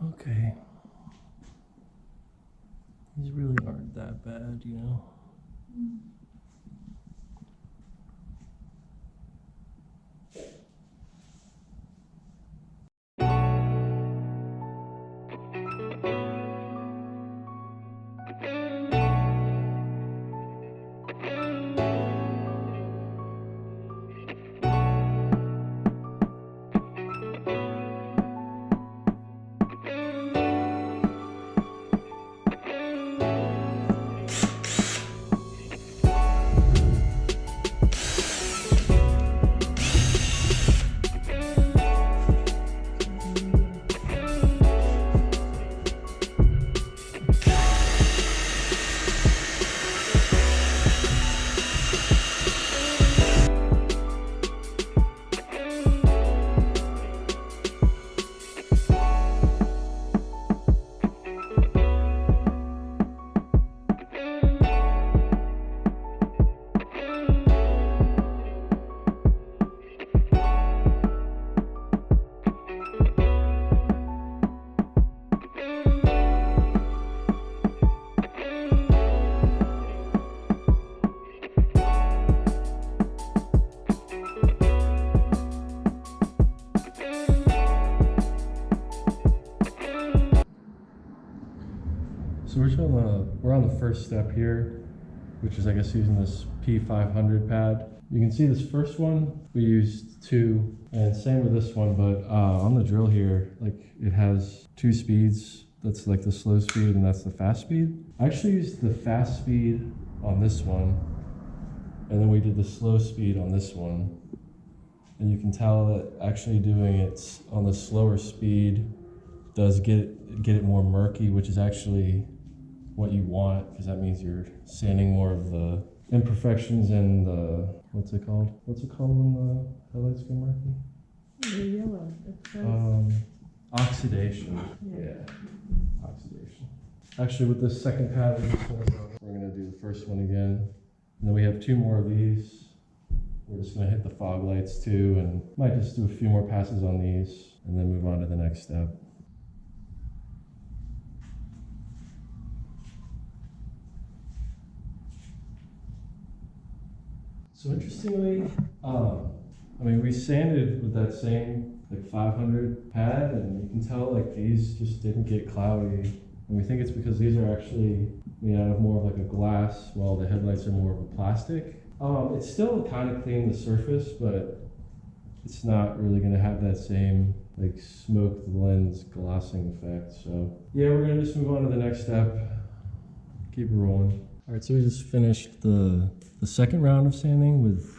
Okay. These really aren't that bad, you know? So we're on the first step here, which is I guess using this P500 pad. You can see this first one, we used 2, and same with this one, but on the drill here, like it has 2 speeds. That's like the slow speed and that's the fast speed. I actually used the fast speed on this one, and then we did the slow speed on this one. And you can tell that actually doing it on the slower speed does get it more murky, which is actually what you want, because that means you're sanding more of the imperfections and the, what's it called when the headlights get murky? The yellow. It says. Oxidation. Yeah, oxidation. Actually, with this second pad, we're gonna do the first one again. And then we have 2 more of these. We're just gonna hit the fog lights too, and might just do a few more passes on these, and then move on to the next step. So interestingly, I mean, we sanded with that same like 500 pad, and you can tell like these just didn't get cloudy. And we think it's because these are actually made out of more of like a glass, while the headlights are more of a plastic. It still kind of cleaned the surface, but it's not really going to have that same like smoke lens glossing effect. So yeah, we're going to just move on to the next step. Keep it rolling. All right, so we just finished the second round of sanding with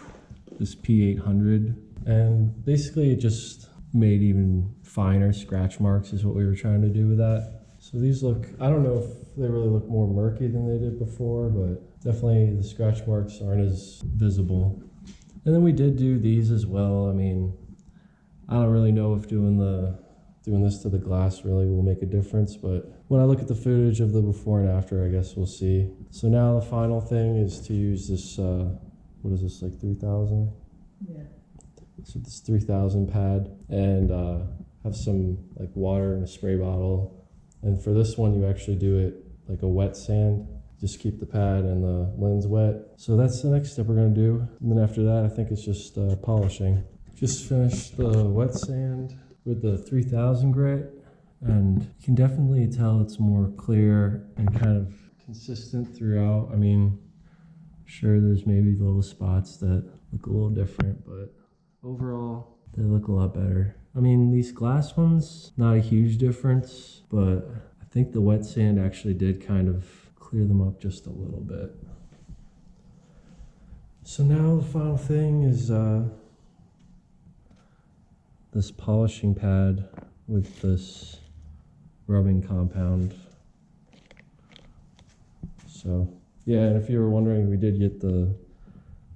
this P800, and basically it just made even finer scratch marks is what we were trying to do with that. So these look, I don't know if they really look more murky than they did before, but definitely the scratch marks aren't as visible. And then we did do these as well. I mean, I don't really know if doing this to the glass really will make a difference, but when I look at the footage of the before and after, I guess we'll see. So now the final thing is to use this, what is this, like 3000? Yeah. So this 3000 pad, and have some like water in a spray bottle. And for this one, you actually do it like a wet sand. Just keep the pad and the lens wet. So that's the next step we're gonna do. And then after that, I think it's just polishing. Just finished the wet sand with the 3000 grit, and you can definitely tell it's more clear and kind of consistent throughout. I mean, sure, there's maybe little spots that look a little different, but overall, they look a lot better. I mean, these glass ones, not a huge difference, but I think the wet sand actually did kind of clear them up just a little bit. So now the final thing is this polishing pad with this rubbing compound. So yeah, and if you were wondering, we did get the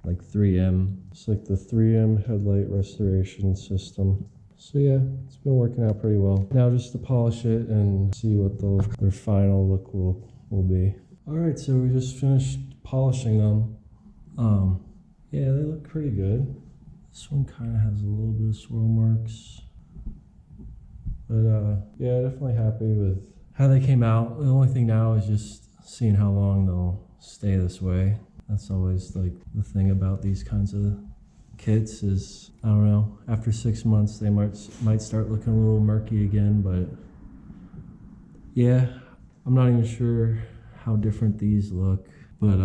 like 3M. It's like the 3M headlight restoration system. So yeah, it's been working out pretty well. Now just to polish it and see what their final look will be. All right, so we just finished polishing them. Yeah, they look pretty good. This one kind of has a little bit of swirl marks. But yeah, definitely happy with how they came out. The only thing now is just seeing how long they'll stay this way. That's always like the thing about these kinds of kits is, I don't know, after 6 months they might start looking a little murky again, but yeah, I'm not even sure how different these look, but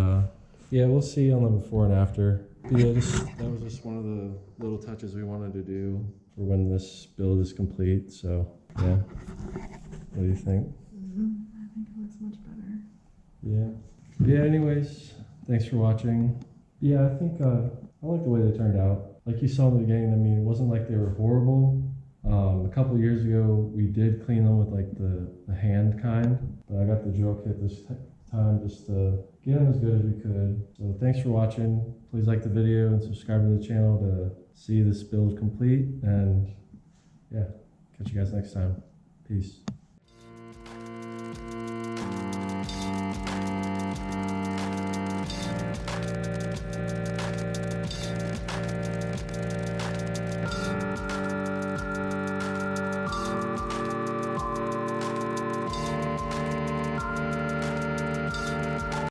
yeah, we'll see on the before and after. But yeah, that was just one of the little touches we wanted to do for when this build is complete. So yeah, what do you think? I think it looks much better. Yeah, anyways, thanks for watching. Yeah, I think I like the way they turned out. Like you saw in the beginning, I mean, it wasn't like they were horrible. A couple years ago, we did clean them with like the hand kind, but I got the drill kit this time just to get them as good as we could. So thanks for watching. Please like the video and subscribe to the channel to see this build complete. And yeah, catch you guys next time. Peace.